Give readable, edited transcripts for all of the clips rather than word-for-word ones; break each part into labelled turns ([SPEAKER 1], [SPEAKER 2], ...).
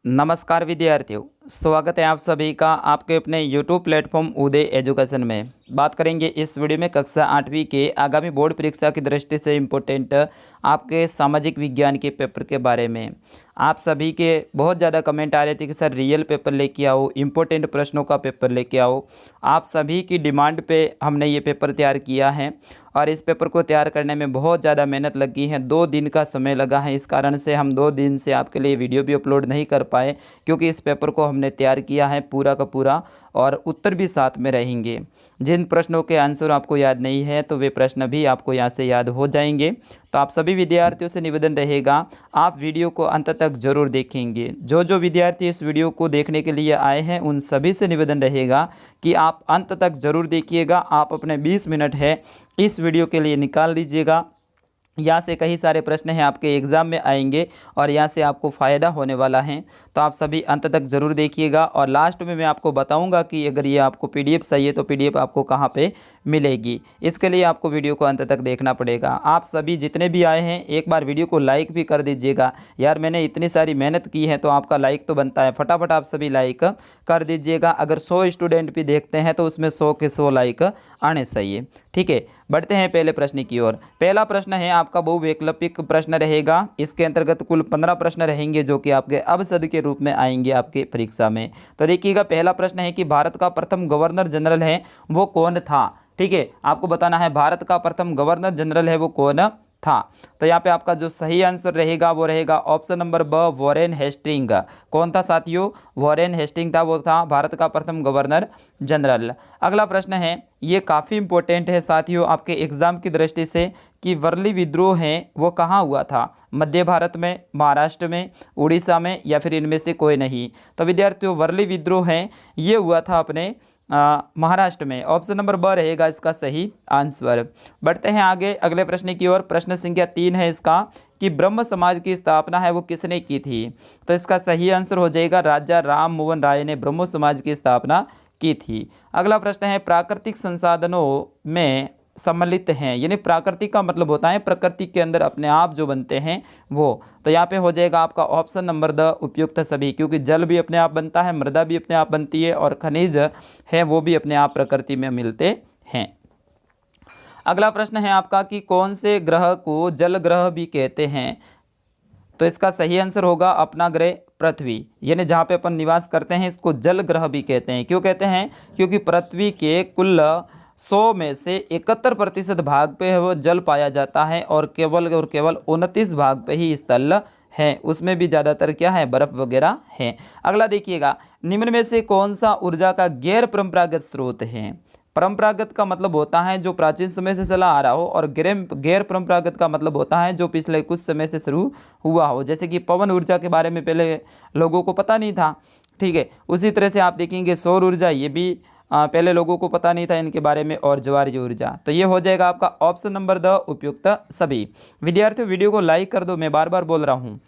[SPEAKER 1] नमस्कार विद्यार्थियों, स्वागत है आप सभी का आपके अपने YouTube प्लेटफॉर्म उदय एजुकेशन में। बात करेंगे इस वीडियो में कक्षा 8वीं के आगामी बोर्ड परीक्षा की दृष्टि से इम्पोर्टेंट आपके सामाजिक विज्ञान के पेपर के बारे में। आप सभी के बहुत ज़्यादा कमेंट आ रहे थे कि सर रियल पेपर लेके आओ, इम्पोर्टेंट प्रश्नों का पेपर लेके आओ। आप सभी की डिमांड पे हमने ये पेपर तैयार किया है और इस पेपर को तैयार करने में बहुत ज़्यादा मेहनत लगी है। 2 दिन का समय लगा है, इस कारण से हम 2 दिन से आपके लिए वीडियो भी अपलोड नहीं कर पाए, क्योंकि इस पेपर को हमने तैयार किया है पूरा का पूरा और उत्तर भी साथ में रहेंगे। जिन प्रश्नों के आंसर आपको याद नहीं है तो वे प्रश्न भी आपको यहाँ से याद हो जाएंगे। तो आप सभी विद्यार्थियों से निवेदन रहेगा, आप वीडियो को अंत तक जरूर देखेंगे। जो जो विद्यार्थी इस वीडियो को देखने के लिए आए हैं उन सभी से निवेदन रहेगा कि आप अंत तक जरूर देखिएगा। आप अपने 20 मिनट है इस वीडियो के लिए निकाल दीजिएगा। यहाँ से कई सारे प्रश्न हैं आपके एग्ज़ाम में आएंगे और यहाँ से आपको फ़ायदा होने वाला है। तो आप सभी अंत तक ज़रूर देखिएगा और लास्ट में मैं आपको बताऊंगा कि अगर ये आपको पीडीएफ चाहिए तो पीडीएफ आपको कहाँ पे मिलेगी। इसके लिए आपको वीडियो को अंत तक देखना पड़ेगा। आप सभी जितने भी आए हैं एक बार वीडियो को लाइक भी कर दीजिएगा। यार मैंने इतनी सारी मेहनत की है तो आपका लाइक तो बनता है, फटाफट आप सभी लाइक कर दीजिएगा। अगर 100 स्टूडेंट भी देखते हैं तो उसमें 100 के 100 लाइक आने चाहिए। ठीक है, बढ़ते हैं पहले प्रश्न की ओर। पहला प्रश्न है आपका बहुवैकल्पिक प्रश्न रहेगा। इसके अंतर्गत कुल 15 प्रश्न रहेंगे जो कि आपके अवसद के रूप में आएंगे आपके परीक्षा में। तो देखिएगा, पहला प्रश्न है कि भारत का प्रथम गवर्नर जनरल है वो कौन था। ठीक है, आपको बताना है भारत का प्रथम गवर्नर जनरल है वो कौन था। तो यहाँ पे आपका जो सही आंसर रहेगा वो रहेगा ऑप्शन नंबर ब, वॉरेन हेस्टिंग। कौन था साथियों? वॉरेन हेस्टिंग था, वो था भारत का प्रथम गवर्नर जनरल। अगला प्रश्न है, ये काफ़ी इंपॉर्टेंट है साथियों आपके एग्जाम की दृष्टि से, कि वर्ली विद्रोह है वो कहाँ हुआ था? मध्य भारत में, महाराष्ट्र में, उड़ीसा में, या फिर इनमें से कोई नहीं? तो विद्यार्थियों वर्ली विद्रोह है ये हुआ था अपने महाराष्ट्र में। ऑप्शन नंबर ब रहेगा इसका सही आंसर। बढ़ते हैं आगे अगले प्रश्न की ओर। प्रश्न संख्या 3 है इसका, कि ब्रह्म समाज की स्थापना है वो किसने की थी? तो इसका सही आंसर हो जाएगा राजा राम मोहन राय ने ब्रह्म समाज की स्थापना की थी। अगला प्रश्न है, प्राकृतिक संसाधनों में सम्मिलित हैं, यानी प्राकृतिक का मतलब होता है प्रकृति के अंदर अपने आप जो बनते हैं वो। तो यहाँ पे हो जाएगा आपका ऑप्शन नंबर द उपयुक्त सभी, क्योंकि जल भी अपने आप बनता है, मृदा भी अपने आप बनती है और खनिज है वो भी अपने आप प्रकृति में मिलते हैं। अगला प्रश्न है आपका कि कौन से ग्रह को जल ग्रह भी कहते हैं? तो इसका सही आंसर होगा अपना ग्रह पृथ्वी, यानी जहाँ पे अपन निवास करते हैं इसको जल ग्रह भी कहते हैं। क्यों कहते हैं? क्योंकि पृथ्वी के कुल 100 में से 71% भाग पे वो जल पाया जाता है और केवल 29 भाग पे ही स्थल है, उसमें भी ज़्यादातर क्या है, बर्फ वगैरह है। अगला देखिएगा, निम्न में से कौन सा ऊर्जा का गैर परंपरागत स्रोत है? परंपरागत का मतलब होता है जो प्राचीन समय से चला आ रहा हो, और गैर परंपरागत का मतलब होता है जो पिछले कुछ समय से शुरू हुआ हो। जैसे कि पवन ऊर्जा के बारे में पहले लोगों को पता नहीं था। ठीक है, उसी तरह से आप देखेंगे सौर ऊर्जा, ये भी पहले लोगों को पता नहीं था इनके बारे में, और ज्वारीय ऊर्जा। तो ये हो जाएगा आपका ऑप्शन नंबर द उपयुक्त सभी। विद्यार्थियों वीडियो को लाइक कर दो, मैं बार बार बोल रहा हूँ।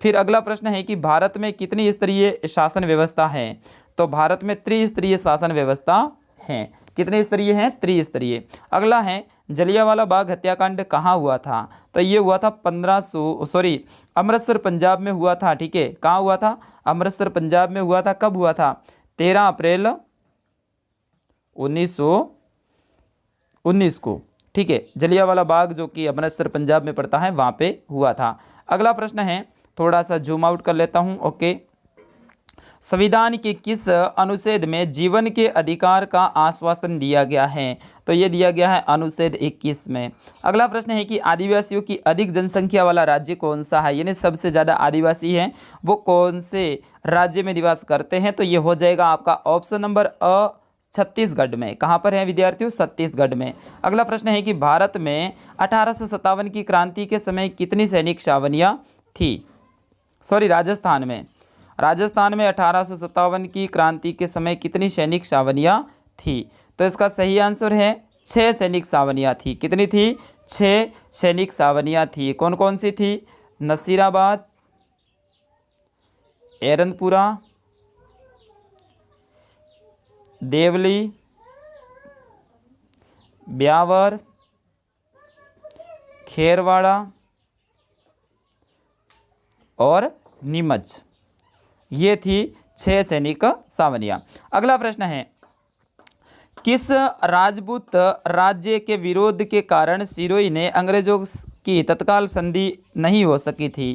[SPEAKER 1] फिर अगला प्रश्न है कि भारत में कितनी स्तरीय शासन व्यवस्था है? तो भारत में त्रिस्तरीय शासन व्यवस्था है। कितने स्तरीय हैं? त्रिस्तरीय। अगला है, जलियांवाला बाग हत्याकांड कहाँ हुआ था? तो ये हुआ था अमृतसर पंजाब में हुआ था। ठीक है, कहाँ हुआ था? अमृतसर पंजाब में हुआ था। कब हुआ था? 13 अप्रैल 1919 को। ठीक है, जलियांवाला बाग जो कि अमृतसर पंजाब में पड़ता है वहाँ पे हुआ था। अगला प्रश्न है, थोड़ा सा जूम आउट कर लेता हूँ। ओके, संविधान के किस अनुच्छेद में जीवन के अधिकार का आश्वासन दिया गया है? तो ये दिया गया है अनुच्छेद 21 में। अगला प्रश्न है कि आदिवासियों की अधिक जनसंख्या वाला राज्य कौन सा है, यानी सबसे ज़्यादा आदिवासी हैं वो कौन से राज्य में निवास करते हैं? तो ये हो जाएगा आपका ऑप्शन नंबर अ, छत्तीसगढ़ में। कहाँ पर है विद्यार्थियों? छत्तीसगढ़ में। अगला प्रश्न है कि भारत में 1857 की क्रांति के समय कितनी सैनिक छावनियाँ थी? राजस्थान में 1857 की क्रांति के समय कितनी सैनिक छावनियाँ थी? तो इसका सही आंसर है 6 सैनिक छावनियाँ थी। कितनी थी? 6 सैनिक छावनियाँ थी। कौन कौन सी थी? नसीराबाद, एरनपुरा, देवली, ब्यावर, खेरवाड़ा और नीमच। ये थी 6 सैनिक छावनियाँ। अगला प्रश्न है, किस राजपूत राज्य के विरोध के कारण सिरोही ने अंग्रेजों की तत्काल संधि नहीं हो सकी थी?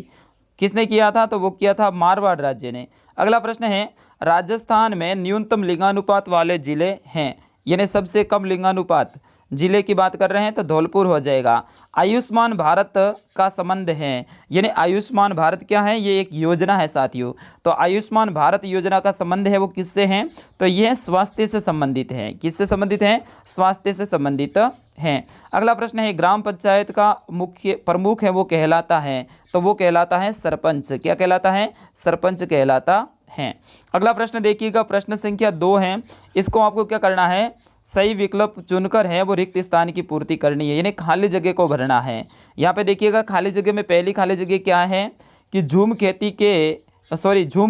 [SPEAKER 1] किसने किया था? तो वो किया था मारवाड़ राज्य ने। अगला प्रश्न है, राजस्थान में न्यूनतम लिंगानुपात वाले जिले हैं, यानी सबसे कम लिंगानुपात जिले की बात कर रहे हैं तो धौलपुर हो जाएगा। आयुष्मान भारत का संबंध है, यानी आयुष्मान भारत क्या है? ये एक योजना है साथियों। तो आयुष्मान भारत योजना का संबंध है वो किससे हैं? तो ये स्वास्थ्य से संबंधित है। किससे संबंधित है? स्वास्थ्य से संबंधित हैं। अगला प्रश्न है, ग्राम पंचायत का मुख्य प्रमुख है वो कहलाता है? तो वो कहलाता है सरपंच। क्या कहलाता है? सरपंच कहलाता है। अगला प्रश्न देखिएगा, प्रश्न संख्या 2 है। इसको आपको क्या करना है? सही विकल्प चुनकर है वो रिक्त स्थान की पूर्ति करनी है, यानी खाली जगह को भरना है। यहाँ पे देखिएगा खाली जगह में पहली खाली जगह क्या है कि झूम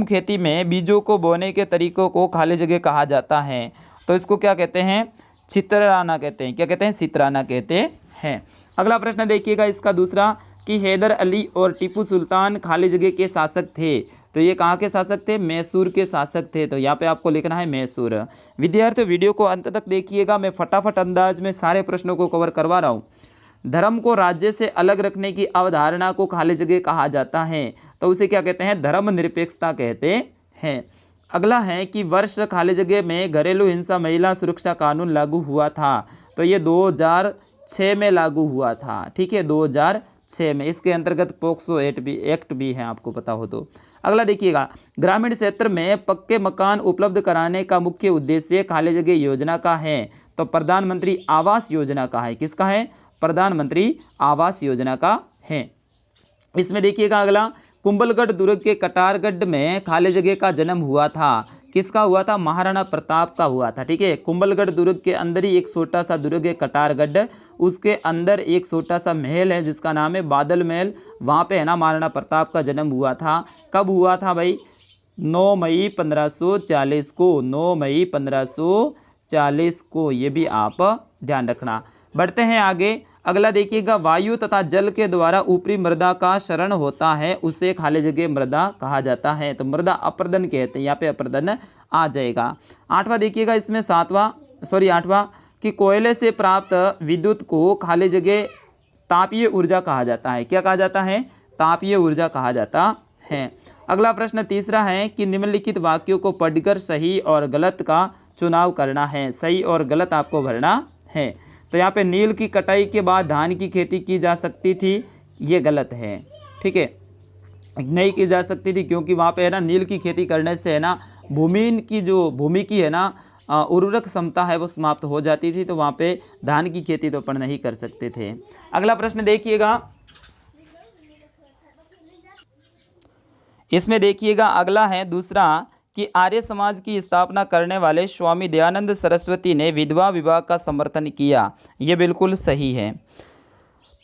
[SPEAKER 1] खेती में बीजों को बोने के तरीकों को खाली जगह कहा जाता है। तो इसको क्या कहते हैं? छितराना कहते हैं। क्या कहते हैं? छितराना कहते हैं। अगला प्रश्न देखिएगा इसका दूसरा, कि हैदर अली और टीपू सुल्तान खाली जगह के शासक थे। तो ये कहाँ के शासक थे? मैसूर के शासक थे। तो यहाँ पे आपको लिखना है मैसूर। विद्यार्थियों वीडियो को अंत तक देखिएगा, मैं फटाफट अंदाज में सारे प्रश्नों को कवर करवा रहा हूँ। धर्म को राज्य से अलग रखने की अवधारणा को खाली जगह कहा जाता है, तो उसे क्या कहते हैं? धर्मनिरपेक्षता कहते हैं। अगला है कि वर्ष खाली जगह में घरेलू हिंसा महिला सुरक्षा कानून लागू हुआ था। तो ये 2006 में लागू हुआ था। ठीक है, 2006 में। इसके अंतर्गत पोक्सो एक्ट भी है, आपको पता हो तो। अगला देखिएगा, ग्रामीण क्षेत्र में पक्के मकान उपलब्ध कराने का मुख्य उद्देश्य खाली जगह योजना का है। तो प्रधानमंत्री आवास योजना का है। किसका है? प्रधानमंत्री आवास योजना का है। इसमें देखिएगा अगला, कुंभलगढ़ दुर्ग के कटारगढ़ में खाली जगह का जन्म हुआ था। किसका हुआ था? महाराणा प्रताप का हुआ था। ठीक है, कुंभलगढ़ दुर्ग के अंदर ही एक छोटा सा दुर्ग है कटारगढ़, उसके अंदर एक छोटा सा महल है जिसका नाम है बादल महल। वहाँ पे है ना महाराणा प्रताप का जन्म हुआ था। कब हुआ था भाई? 9 मई 1540 को। 9 मई 1540 को, ये भी आप ध्यान रखना। बढ़ते हैं आगे। अगला देखिएगा, वायु तथा जल के द्वारा ऊपरी मृदा का क्षरण होता है, उसे खाली जगह मृदा कहा जाता है। तो मृदा अपरदन कहते हैं, यहाँ पे अपरदन आ जाएगा। 8वां देखिएगा, इसमें 8वां कि कोयले से प्राप्त विद्युत को खाली जगह तापीय ऊर्जा कहा जाता है। क्या कहा जाता है? तापीय ऊर्जा कहा जाता है। अगला प्रश्न तीसरा है कि निम्नलिखित वाक्यों को पढ़कर सही और गलत का चुनाव करना है। सही और गलत आपको भरना है। तो यहाँ पे नील की कटाई के बाद धान की खेती की जा सकती थी, ये गलत है। ठीक है, नहीं की जा सकती थी क्योंकि वहाँ पे है ना नील की खेती करने से है ना भूमि की है ना उर्वरक क्षमता है वो समाप्त हो जाती थी, तो वहाँ पे धान की खेती तो अपन नहीं कर सकते थे। अगला प्रश्न देखिएगा, इसमें देखिएगा अगला है दूसरा कि आर्य समाज की स्थापना करने वाले स्वामी दयानंद सरस्वती ने विधवा विवाह का समर्थन किया। ये बिल्कुल सही है।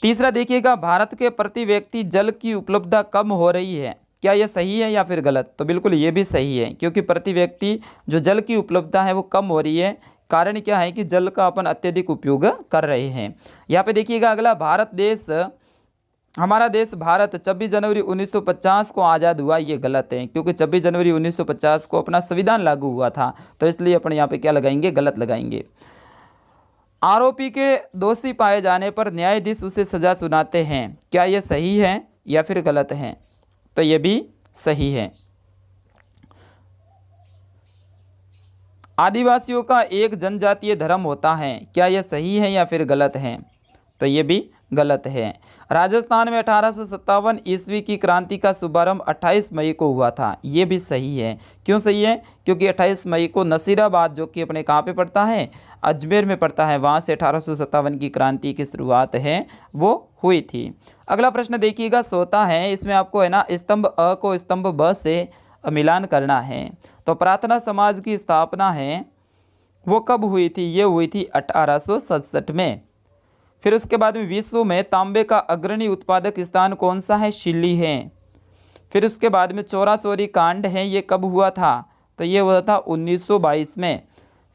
[SPEAKER 1] तीसरा देखिएगा, भारत के प्रति व्यक्ति जल की उपलब्धता कम हो रही है। क्या यह सही है या फिर गलत? तो बिल्कुल ये भी सही है, क्योंकि प्रति व्यक्ति जो जल की उपलब्धता है वो कम हो रही है। कारण क्या है कि जल का अपन अत्यधिक उपयोग कर रहे हैं। यहाँ पे देखिएगा अगला, हमारा देश भारत 26 जनवरी 1950 को आज़ाद हुआ। ये गलत है, क्योंकि 26 जनवरी 1950 को अपना संविधान लागू हुआ था, तो इसलिए अपन यहाँ पे क्या लगाएंगे? गलत लगाएंगे। आरोपी के दोषी पाए जाने पर न्यायाधीश उसे सजा सुनाते हैं। क्या ये सही है या फिर गलत है? तो ये भी सही है। आदिवासियों का एक जनजातीय धर्म होता है। क्या यह सही है या फिर गलत है? तो ये भी गलत है। राजस्थान में 1857 ईस्वी की क्रांति का शुभारंभ 28 मई को हुआ था। ये भी सही है। क्यों सही है? क्योंकि 28 मई को नसीराबाद, जो कि अपने कहाँ पे पड़ता है? अजमेर में पड़ता है, वहाँ से 1857 की क्रांति की शुरुआत है वो हुई थी। अगला प्रश्न देखिएगा, सोता है, इसमें आपको है ना स्तंभ अ को स्तंभ ब से मिलान करना है। तो प्रार्थना समाज की स्थापना है वो कब हुई थी? ये हुई थी 1867 में। फिर उसके बाद में विश्व में तांबे का अग्रणी उत्पादक स्थान कौन सा है? शिल्ली है। फिर उसके बाद में चौरा चौरी कांड है, ये कब हुआ था? तो ये हुआ था 1922 में।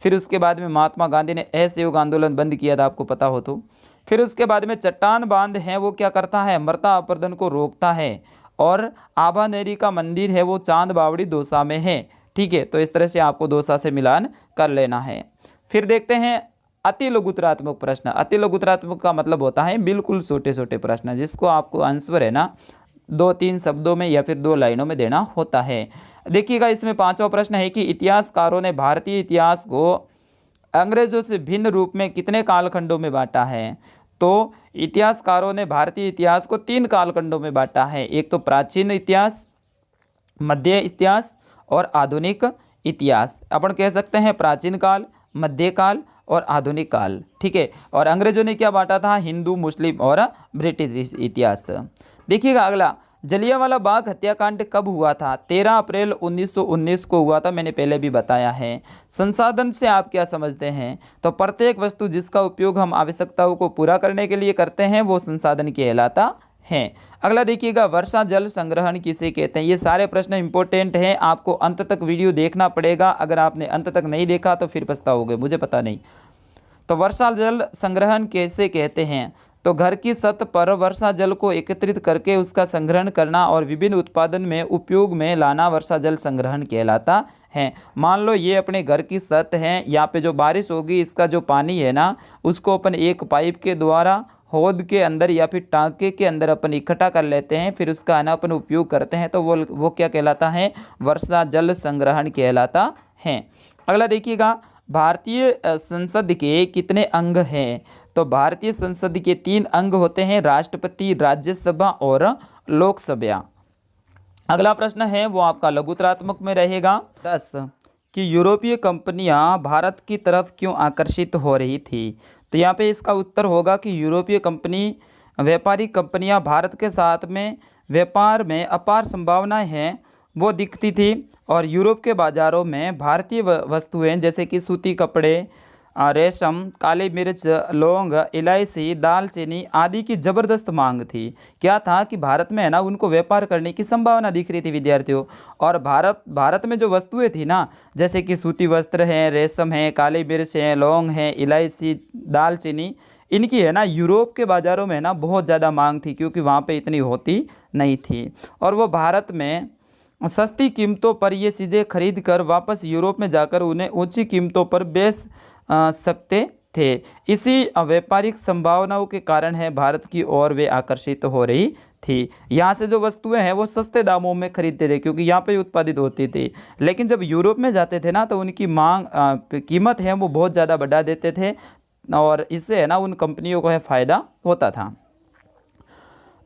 [SPEAKER 1] फिर उसके बाद में महात्मा गांधी ने असहयोग आंदोलन बंद किया था, आपको पता हो तो। फिर उसके बाद में चट्टान बांध है वो क्या करता है? मृदा अपरदन को रोकता है। और आभानेरी का मंदिर है वो चांद बावड़ी दौसा में है। ठीक है, तो इस तरह से आपको दौसा से मिलान कर लेना है। फिर देखते हैं अति लघुतरात्मक प्रश्न। अति लघुतरात्मक का मतलब होता है बिल्कुल छोटे छोटे प्रश्न, जिसको आपको आंसर है ना 2-3 शब्दों में या फिर 2 लाइनों में देना होता है। देखिएगा, इसमें 5वां प्रश्न है कि इतिहासकारों ने भारतीय इतिहास को अंग्रेजों से भिन्न रूप में कितने कालखंडों में बांटा है। तो इतिहासकारों ने भारतीय इतिहास को 3 कालखंडों में बांटा है। एक तो प्राचीन इतिहास, मध्य इतिहास और आधुनिक इतिहास। अपन कह सकते हैं प्राचीन काल, मध्यकाल और आधुनिक काल। ठीक है, और अंग्रेजों ने क्या बांटा था, हिंदू, मुस्लिम और ब्रिटिश इतिहास। देखिएगा अगला, जलियांवाला बाग हत्याकांड कब हुआ था। 13 अप्रैल 1919 को हुआ था, मैंने पहले भी बताया है। संसाधन से आप क्या समझते हैं, तो प्रत्येक वस्तु जिसका उपयोग हम आवश्यकताओं को पूरा करने के लिए करते हैं वो संसाधन कहलाता है। अगला देखिएगा, वर्षा जल संग्रहण किसे कहते हैं। ये सारे प्रश्न इंपॉर्टेंट हैं, आपको अंत तक वीडियो देखना पड़ेगा। अगर आपने अंत तक नहीं देखा तो फिर पछताओगे, मुझे पता नहीं। तो वर्षा जल संग्रहण कैसे कहते हैं, तो घर की छत पर वर्षा जल को एकत्रित करके उसका संग्रहण करना और विभिन्न उत्पादन में उपयोग में लाना वर्षा जल संग्रहण कहलाता है। मान लो ये अपने घर की छत है, यहाँ पे जो बारिश होगी इसका जो पानी है ना उसको अपन एक पाइप के द्वारा हौद के अंदर या फिर टांके के अंदर अपन इकट्ठा कर लेते हैं, फिर उसका है ना अपन उपयोग करते हैं, तो वो क्या कहलाता है, वर्षा जल संग्रहण कहलाता है। अगला देखिएगा, भारतीय संसद के कितने अंग हैं, तो भारतीय संसद के 3 अंग होते हैं, राष्ट्रपति, राज्यसभा और लोकसभा। अगला प्रश्न है वो आपका लघुतरात्मक में रहेगा 10 कि यूरोपीय कंपनियां भारत की तरफ क्यों आकर्षित हो रही थी। तो यहाँ पे इसका उत्तर होगा कि यूरोपीय व्यापारिक कंपनियां भारत के साथ में व्यापार में अपार संभावनाएं हैं वो दिखती थी, और यूरोप के बाज़ारों में भारतीय वस्तुएं जैसे कि सूती कपड़े, रेशम, काली मिर्च, लौंग, इलायची, दालचीनी आदि की ज़बरदस्त मांग थी। क्या था कि भारत में है ना उनको व्यापार करने की संभावना दिख रही थी विद्यार्थियों। और भारत में जो वस्तुएं थी ना जैसे कि सूती वस्त्र हैं, रेशम है, काली मिर्च है, लौंग है, इलायची, दालचीनी, इनकी है ना यूरोप के बाज़ारों में है ना बहुत ज़्यादा मांग थी, क्योंकि वहाँ पे इतनी होती नहीं थी। और वो भारत में सस्ती कीमतों पर ये चीज़ें खरीद कर वापस यूरोप में जाकर उन्हें ऊंची कीमतों पर बेच सकते थे। इसी व्यापारिक संभावनाओं के कारण है भारत की ओर वे आकर्षित हो रही थी। यहाँ से जो वस्तुएं हैं वो सस्ते दामों में खरीदते थे, क्योंकि यहाँ पे उत्पादित होती थी। लेकिन जब यूरोप में जाते थे ना तो उनकी कीमत है वो बहुत ज़्यादा बढ़ा देते थे, और इससे है ना उन कंपनियों को है फ़ायदा होता था।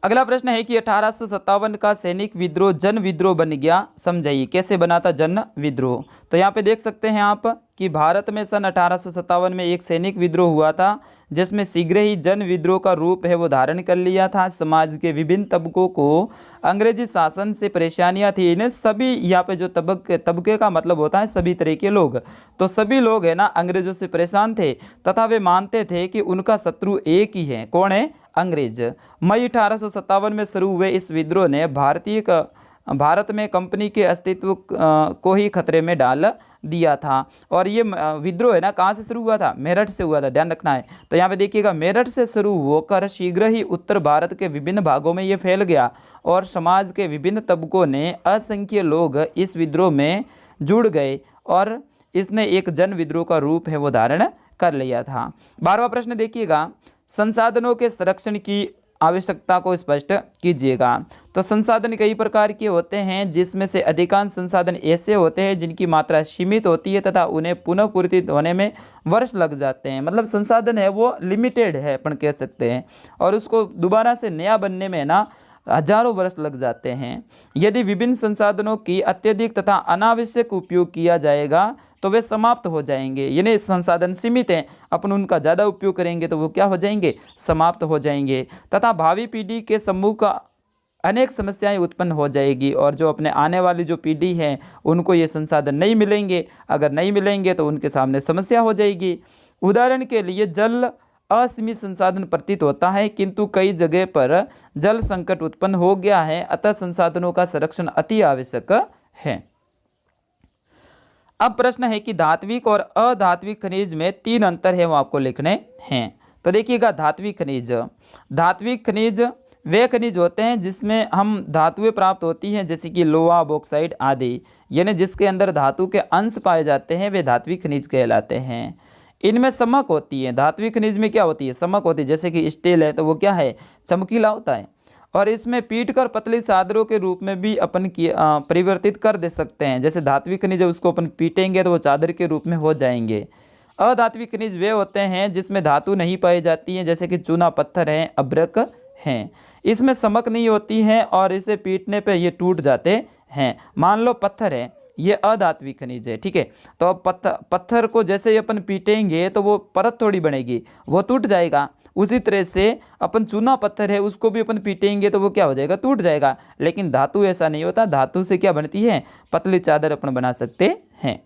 [SPEAKER 1] अगला प्रश्न है कि 1857 का सैनिक विद्रोह जन विद्रोह बन गया, समझाइए कैसे बना था जन विद्रोह। तो यहाँ पे देख सकते हैं आप कि भारत में सन 1857 में एक सैनिक विद्रोह हुआ था, जिसमें शीघ्र ही जन विद्रोह का रूप है वो धारण कर लिया था। समाज के विभिन्न तबकों को अंग्रेजी शासन से परेशानियां थी। इन्हें सभी, यहाँ पे जो तबके का मतलब होता है सभी तरह के लोग, तो सभी लोग है ना अंग्रेजों से परेशान थे, तथा वे मानते थे कि उनका शत्रु एक ही है, कौन है, अंग्रेज। मई 1857 में शुरू हुए इस विद्रोह ने भारत में कंपनी के अस्तित्व को ही खतरे में डाल दिया था। और ये विद्रोह है ना कहाँ से शुरू हुआ था, मेरठ से हुआ था, ध्यान रखना है। तो यहाँ पे देखिएगा मेरठ से शुरू होकर शीघ्र ही उत्तर भारत के विभिन्न भागों में ये फैल गया, और समाज के विभिन्न तबकों ने असंख्य लोग इस विद्रोह में जुड़ गए, और इसने एक जन विद्रोह का रूप है वो धारण कर लिया था। 12वां प्रश्न देखिएगा, संसाधनों के संरक्षण की आवश्यकता को स्पष्ट कीजिएगा। तो संसाधन कई प्रकार के होते हैं, जिसमें से अधिकांश संसाधन ऐसे होते हैं जिनकी मात्रा सीमित होती है तथा उन्हें पुनः पूर्ति होने में वर्ष लग जाते हैं। मतलब संसाधन है वो लिमिटेड है अपन कह सकते हैं, और उसको दोबारा से नया बनने में ना हजारों वर्ष लग जाते हैं। यदि विभिन्न संसाधनों की अत्यधिक तथा अनावश्यक उपयोग किया जाएगा तो वे समाप्त हो जाएंगे। यानी संसाधन सीमित हैं, अपन उनका ज़्यादा उपयोग करेंगे तो वो क्या हो जाएंगे, समाप्त हो जाएंगे, तथा भावी पीढ़ी के समूह का अनेक समस्याएं उत्पन्न हो जाएगी, और जो अपने आने वाली जो पीढ़ी है उनको ये संसाधन नहीं मिलेंगे। अगर नहीं मिलेंगे तो उनके सामने समस्या हो जाएगी। उदाहरण के लिए जल असीमित संसाधन प्रतीत होता है, किंतु कई जगह पर जल संकट उत्पन्न हो गया है, अतः संसाधनों का संरक्षण अति आवश्यक है। अब प्रश्न है कि धात्विक और अधात्विक खनिज में 3 अंतर है वो आपको लिखने हैं। तो देखिएगा, धात्विक खनिज वे खनिज होते हैं जिसमें हम धातुएं प्राप्त होती हैं, जैसे कि लोहा, बॉक्साइट आदि, यानी जिसके अंदर धातु के अंश पाए जाते हैं वे धात्विक खनिज कहलाते हैं। इनमें समक होती है, धात्विक खनिज में क्या होती है, समक होती है। जैसे कि स्टील है तो वो क्या है, चमकीला होता है, और इसमें पीट कर पतली चादरों के रूप में भी अपन परिवर्तित कर दे सकते हैं। जैसे धात्विक खनिज है उसको अपन पीटेंगे तो वो चादर के रूप में हो जाएंगे। अधात्विक खनिज वे होते हैं जिसमें धातु नहीं पाई जाती है, जैसे कि चूना पत्थर है, अभ्रक हैं। इसमें समक नहीं होती है और इसे पीटने पे ये टूट जाते हैं। मान लो पत्थर है, ये अधात्विक खनिज है, ठीक है। तो अब पत्थर को जैसे ही अपन पीटेंगे तो वो परत थोड़ी बनेगी, वो टूट जाएगा। उसी तरह से अपन चूना पत्थर है उसको भी अपन पीटेंगे तो वो क्या हो जाएगा, टूट जाएगा। लेकिन धातु ऐसा नहीं होता, धातु से क्या बनती है, पतली चादर अपन बना सकते हैं।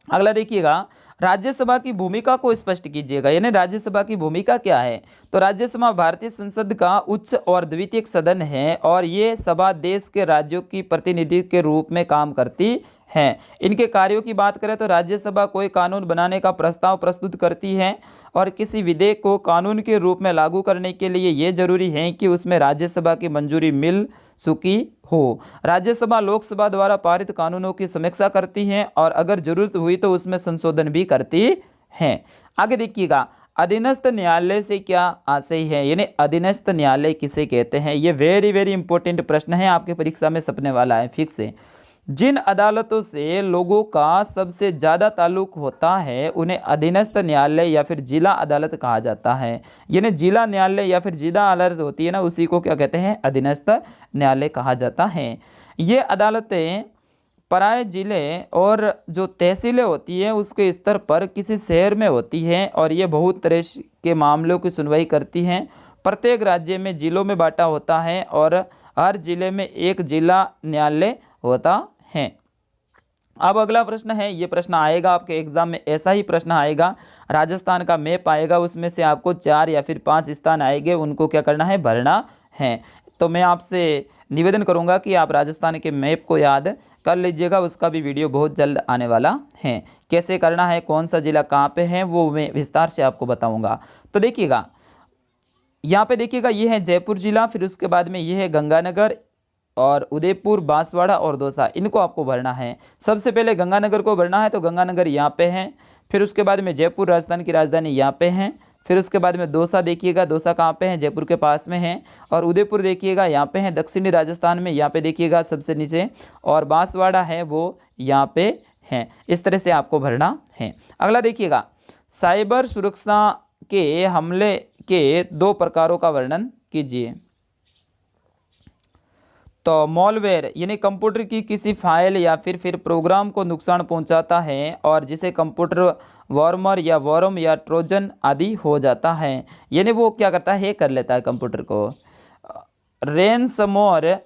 [SPEAKER 1] अगला देखिएगा, राज्यसभा की भूमिका को स्पष्ट कीजिएगा, यानी राज्यसभा की भूमिका क्या है। तो राज्यसभा भारतीय संसद का उच्च और द्वितीयक सदन है और ये सभा देश के राज्यों की प्रतिनिधि के रूप में काम करती हैं। इनके कार्यों की बात करें तो राज्यसभा कोई कानून बनाने का प्रस्ताव प्रस्तुत करती है और किसी विधेयक को कानून के रूप में लागू करने के लिए ये जरूरी है कि उसमें राज्यसभा की मंजूरी मिल चुकी हो। राज्यसभा लोकसभा द्वारा पारित कानूनों की समीक्षा करती है और अगर जरूरत हुई तो उसमें संशोधन भी करती है। आगे देखिएगा, अधीनस्थ न्यायालय से क्या आशय है, यानी अधीनस्थ न्यायालय किसे कहते हैं। ये वेरी इंपॉर्टेंट प्रश्न है, आपके परीक्षा में छपने वाला है फिक्स है। जिन अदालतों से लोगों का सबसे ज़्यादा ताल्लुक होता है उन्हें अधीनस्थ न्यायालय या फिर जिला अदालत कहा जाता है। यानी जिला न्यायालय या फिर जिला अदालत होती है ना, उसी को क्या कहते हैं, अधीनस्थ न्यायालय कहा जाता है। ये अदालतें पराये जिले और जो तहसीलें होती हैं उसके स्तर पर किसी शहर में होती हैं और ये बहुत तरह के मामलों की सुनवाई करती हैं। प्रत्येक राज्य में जिलों में बांटा होता है और हर जिले में एक जिला न्यायालय होता है। अब अगला प्रश्न है, ये प्रश्न आएगा आपके एग्जाम में, ऐसा ही प्रश्न आएगा। राजस्थान का मैप आएगा, उसमें से आपको 4 या फिर 5 स्थान आएंगे, उनको क्या करना है, भरना है। तो मैं आपसे निवेदन करूंगा कि आप राजस्थान के मैप को याद कर लीजिएगा, उसका भी वीडियो बहुत जल्द आने वाला है। कैसे करना है, कौन सा जिला कहाँ पे है, वो मैं विस्तार से आपको बताऊँगा। तो देखिएगा, यहाँ पे देखिएगा, ये है जयपुर जिला, फिर उसके बाद में ये है गंगानगर और उदयपुर, बांसवाड़ा और दौसा, इनको आपको भरना है। सबसे पहले गंगानगर को भरना है, तो गंगानगर यहाँ पे है। फिर उसके बाद में जयपुर राजस्थान की राजधानी यहाँ पे है। फिर उसके बाद में दौसा देखिएगा, दौसा कहाँ पे है, जयपुर के पास में है। और उदयपुर देखिएगा यहाँ पे है, दक्षिणी राजस्थान में, यहाँ पे देखिएगा सबसे नीचे। और बांसवाड़ा है वो यहाँ पे है। इस तरह से आपको भरना है। अगला देखिएगा, साइबर सुरक्षा के हमले के 2 प्रकारों का वर्णन कीजिए। तो मॉलवेयर यानी कंप्यूटर की किसी फाइल या फिर प्रोग्राम को नुकसान पहुंचाता है और जिसे कंप्यूटर वॉर्मर या वॉरम या ट्रोजन आदि हो जाता है, यानी वो क्या करता है, हैक कर लेता है कंप्यूटर को। रैनसमवेयर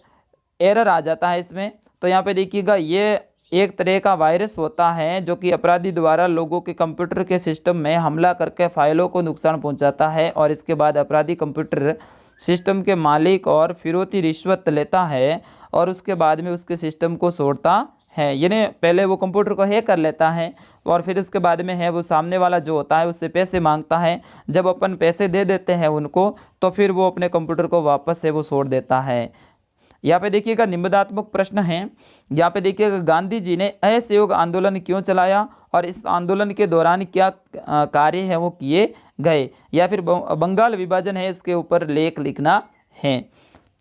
[SPEAKER 1] एरर आ जाता है इसमें। तो यहाँ पे देखिएगा, ये एक तरह का वायरस होता है जो कि अपराधी द्वारा लोगों के कंप्यूटर के सिस्टम में हमला करके फाइलों को नुकसान पहुंचाता है और इसके बाद अपराधी कंप्यूटर सिस्टम के मालिक और फिरौती रिश्वत लेता है और उसके बाद में उसके सिस्टम को तोड़ता है। यानी पहले वो कंप्यूटर को हैक कर लेता है और फिर उसके बाद में है वो सामने वाला जो होता है उससे पैसे मांगता है। जब अपन पैसे दे देते हैं उनको तो फिर वो अपने कंप्यूटर को वापस से वो तोड़ देता है। यहाँ पे देखिएगा, निबंधात्मक प्रश्न है। यहाँ पे देखिएगा, गांधी जी ने असहयोग आंदोलन क्यों चलाया और इस आंदोलन के दौरान क्या कार्य है वो किए गए, या फिर बंगाल विभाजन है, इसके ऊपर लेख लिखना है।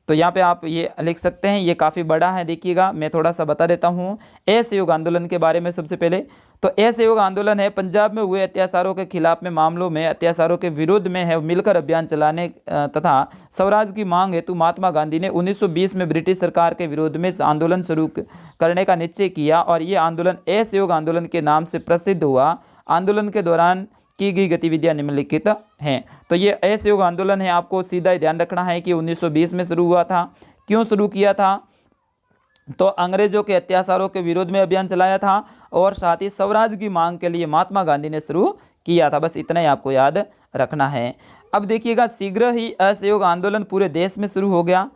[SPEAKER 1] तो यहाँ पे आप ये लिख सकते हैं, ये काफ़ी बड़ा है। देखिएगा, मैं थोड़ा सा बता देता हूँ असहयोग आंदोलन के बारे में। सबसे पहले तो असहयोग आंदोलन है पंजाब में हुए अत्याचारों के खिलाफ में मामलों में अत्याचारों के विरोध में है मिलकर अभियान चलाने तथा स्वराज की मांग हेतु महात्मा गांधी ने 1920 में ब्रिटिश सरकार के विरोध में आंदोलन शुरू करने का निश्चय किया और ये आंदोलन असहयोग आंदोलन के नाम से प्रसिद्ध हुआ। आंदोलन के दौरान की गई गतिविधियां निम्नलिखित हैं। तो ये असहयोग आंदोलन है, आपको सीधा ही ध्यान रखना है कि 1920 में शुरू हुआ था। क्यों शुरू किया था, तो अंग्रेजों के अत्याचारों के विरोध में अभियान चलाया था और साथ ही स्वराज की मांग के लिए महात्मा गांधी ने शुरू किया था। बस इतना ही आपको याद रखना है। अब देखिएगा, शीघ्र ही असहयोग आंदोलन पूरे देश में शुरू हो गया।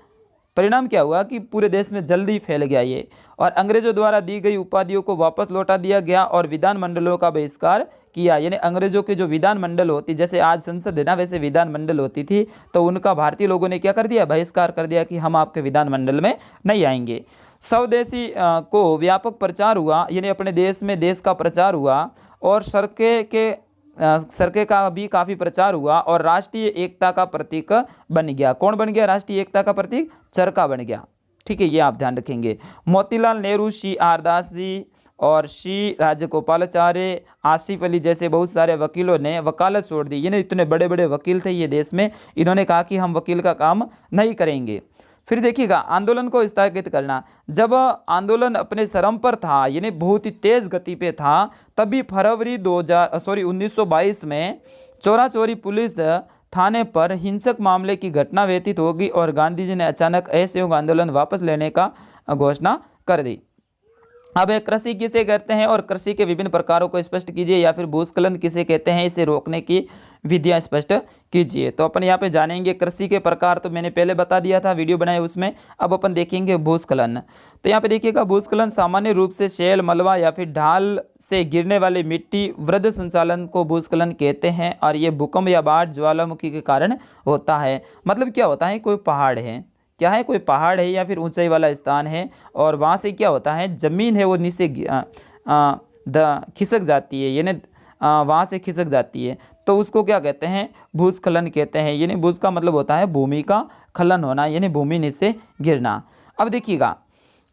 [SPEAKER 1] परिणाम क्या हुआ कि पूरे देश में जल्दी फैल गया ये, और अंग्रेजों द्वारा दी गई उपाधियों को वापस लौटा दिया गया और विधानमंडलों का बहिष्कार किया। यानी अंग्रेजों के जो विधानमंडल होती, जैसे आज संसद है ना, वैसे विधानमंडल होती थी, तो उनका भारतीय लोगों ने क्या कर दिया, बहिष्कार कर दिया कि हम आपके विधानमंडल में नहीं आएंगे। स्वदेशी को व्यापक प्रचार हुआ, यानी अपने देश में देश का प्रचार हुआ, और सरके का भी काफ़ी प्रचार हुआ, और राष्ट्रीय एकता का प्रतीक बन गया। कौन बन गया राष्ट्रीय एकता का प्रतीक? चरखा बन गया। ठीक है, ये आप ध्यान रखेंगे। मोतीलाल नेहरू, सी आर दास जी और सी राजगोपालाचार्य, आसिफ अली जैसे बहुत सारे वकीलों ने वकालत छोड़ दी। ये इतने बड़े बड़े वकील थे ये देश में, इन्होंने कहा कि हम वकील का काम नहीं करेंगे। फिर देखिएगा, आंदोलन को स्थगित करना। जब आंदोलन अपने चरम पर था, यानी बहुत ही तेज गति पे था, तभी फरवरी 1922 में चोरा चोरी पुलिस थाने पर हिंसक मामले की घटना व्यतीत होगी और गांधी जी ने अचानक असहयोग आंदोलन वापस लेने का घोषणा कर दी। अब कृषि किसे कहते हैं और कृषि के विभिन्न प्रकारों को स्पष्ट कीजिए, या फिर भूस्खलन किसे कहते हैं, इसे रोकने की विधियां स्पष्ट कीजिए। तो अपन यहाँ पे जानेंगे कृषि के प्रकार, तो मैंने पहले बता दिया था वीडियो बनाए उसमें। अब अपन देखेंगे भूस्खलन। तो यहाँ पे देखिएगा, भूस्खलन सामान्य रूप से शैल, मलबा या फिर ढाल से गिरने वाली मिट्टी वृद्ध संचालन को भूस्खलन कहते हैं, और ये भूकंप या बाढ़, ज्वालामुखी के कारण होता है। मतलब क्या होता है, कोई पहाड़ है, क्या है, कोई पहाड़ है या फिर ऊंचाई वाला स्थान है, और वहाँ से क्या होता है, ज़मीन है वो नीचे खिसक जाती है, यानी वहाँ से खिसक जाती है, तो उसको क्या कहते हैं, भूस्खलन कहते हैं। यानी भूस का मतलब होता है भूमि का खलन होना, यानी भूमि नीचे गिरना। अब देखिएगा,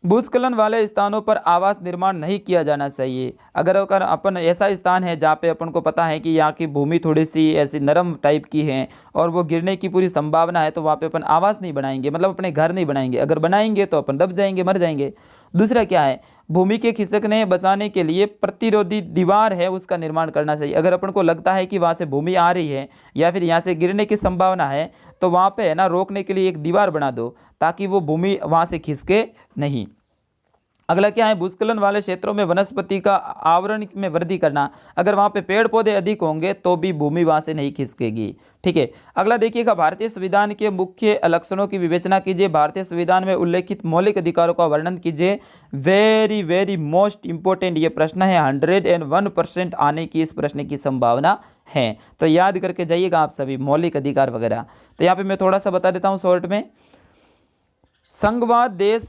[SPEAKER 1] भूस्खलन वाले स्थानों पर आवास निर्माण नहीं किया जाना चाहिए। अगर अपन ऐसा स्थान है जहाँ पे अपन को पता है कि यहाँ की भूमि थोड़ी सी ऐसी नरम टाइप की है और वो गिरने की पूरी संभावना है, तो वहाँ पे अपन आवास नहीं बनाएंगे, मतलब अपने घर नहीं बनाएंगे। अगर बनाएंगे तो अपन दब जाएंगे, मर जाएंगे। दूसरा क्या है, भूमि के खिसकने बचाने के लिए प्रतिरोधी दीवार है उसका निर्माण करना चाहिए। अगर अपन को लगता है कि वहाँ से भूमि आ रही है या फिर यहाँ से गिरने की संभावना है, तो वहाँ पे है ना, रोकने के लिए एक दीवार बना दो ताकि वो भूमि वहाँ से खिसके नहीं। अगला क्या है, भूस्खलन वाले क्षेत्रों में वनस्पति का आवरण में वृद्धि करना। अगर वहाँ पे पेड़ पौधे अधिक होंगे तो भी भूमि वहाँ से नहीं खिसकेगी। ठीक है, अगला देखिएगा, भारतीय संविधान के मुख्य लक्षणों की विवेचना कीजिए। भारतीय संविधान में उल्लेखित मौलिक अधिकारों का वर्णन कीजिए। वेरी वेरी मोस्ट इंपॉर्टेंट ये प्रश्न है, 101% आने की इस प्रश्न की संभावना है, तो याद करके जाइएगा आप सभी, मौलिक अधिकार वगैरह। तो यहाँ पे मैं थोड़ा सा बता देता हूँ शॉर्ट में। संघवाद देश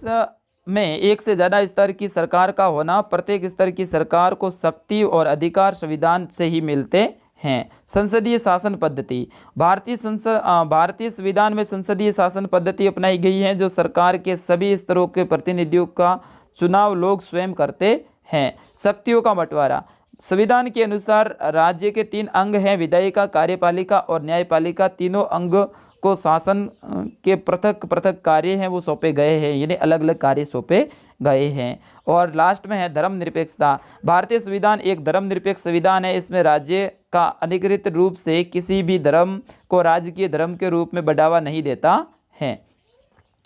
[SPEAKER 1] में एक से ज़्यादा स्तर की सरकार का होना, प्रत्येक स्तर की सरकार को शक्ति और अधिकार संविधान से ही मिलते हैं। संसदीय शासन पद्धति, भारतीय संविधान में संसदीय शासन पद्धति अपनाई गई है, जो सरकार के सभी स्तरों के प्रतिनिधियों का चुनाव लोग स्वयं करते हैं। शक्तियों का बंटवारा, संविधान के अनुसार राज्य के 3 अंग हैं, विधायिका, कार्यपालिका और न्यायपालिका। तीनों अंग को शासन के पृथक पृथक कार्य हैं वो सौंपे गए हैं, यानी अलग अलग कार्य सौंपे गए हैं। और लास्ट में है धर्मनिरपेक्षता। भारतीय संविधान एक धर्मनिरपेक्ष संविधान है। इसमें राज्य का अधिकृत रूप से किसी भी धर्म को राजकीय धर्म के रूप में बढ़ावा नहीं देता है।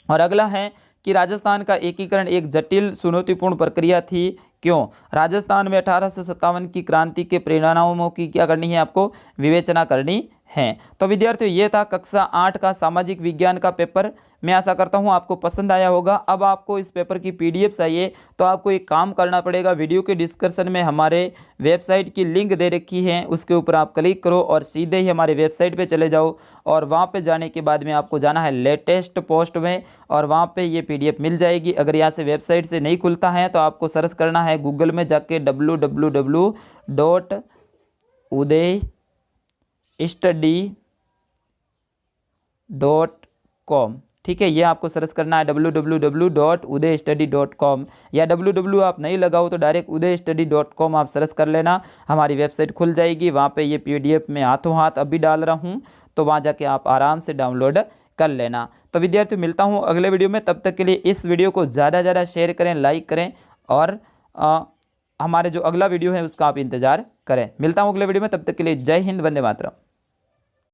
[SPEAKER 1] और अगला है कि राजस्थान का एकीकरण एक जटिल चुनौतीपूर्ण प्रक्रिया थी। क्यों? राजस्थान में 1857 की क्रांति के परिणामों की क्या करनी है, आपको विवेचना करनी है। तो विद्यार्थियों, ये था कक्षा 8 का सामाजिक विज्ञान का पेपर। मैं आशा करता हूँ आपको पसंद आया होगा। अब आपको इस पेपर की PDF चाहिए तो आपको एक काम करना पड़ेगा, वीडियो के डिस्क्रिप्शन में हमारे वेबसाइट की लिंक दे रखी है, उसके ऊपर आप क्लिक करो और सीधे ही हमारे वेबसाइट पे चले जाओ। और वहाँ पे जाने के बाद में आपको जाना है लेटेस्ट पोस्ट में, और वहाँ पे ये PDF मिल जाएगी। अगर यहाँ से वेबसाइट से नहीं खुलता है तो आपको सर्च करना है गूगल में जाके www.udaystudy.com। ठीक है, ये आपको सर्च करना है www.udaystudy.com, या www आप नहीं लगाओ तो डायरेक्ट udaystudy.com आप सर्च कर लेना, हमारी वेबसाइट खुल जाएगी। वहाँ पे ये PDF मैं हाथों हाथ अभी डाल रहा हूँ, तो वहाँ जाके आप आराम से डाउनलोड कर लेना। तो विद्यार्थियों, मिलता हूँ अगले वीडियो में। तब तक के लिए इस वीडियो को ज़्यादा से ज़्यादा शेयर करें, लाइक करें, और हमारे जो अगला वीडियो है उसका आप इंतज़ार करें। मिलता हूँ अगले वीडियो में, तब तक के लिए जय हिंद, वंदे मातरम।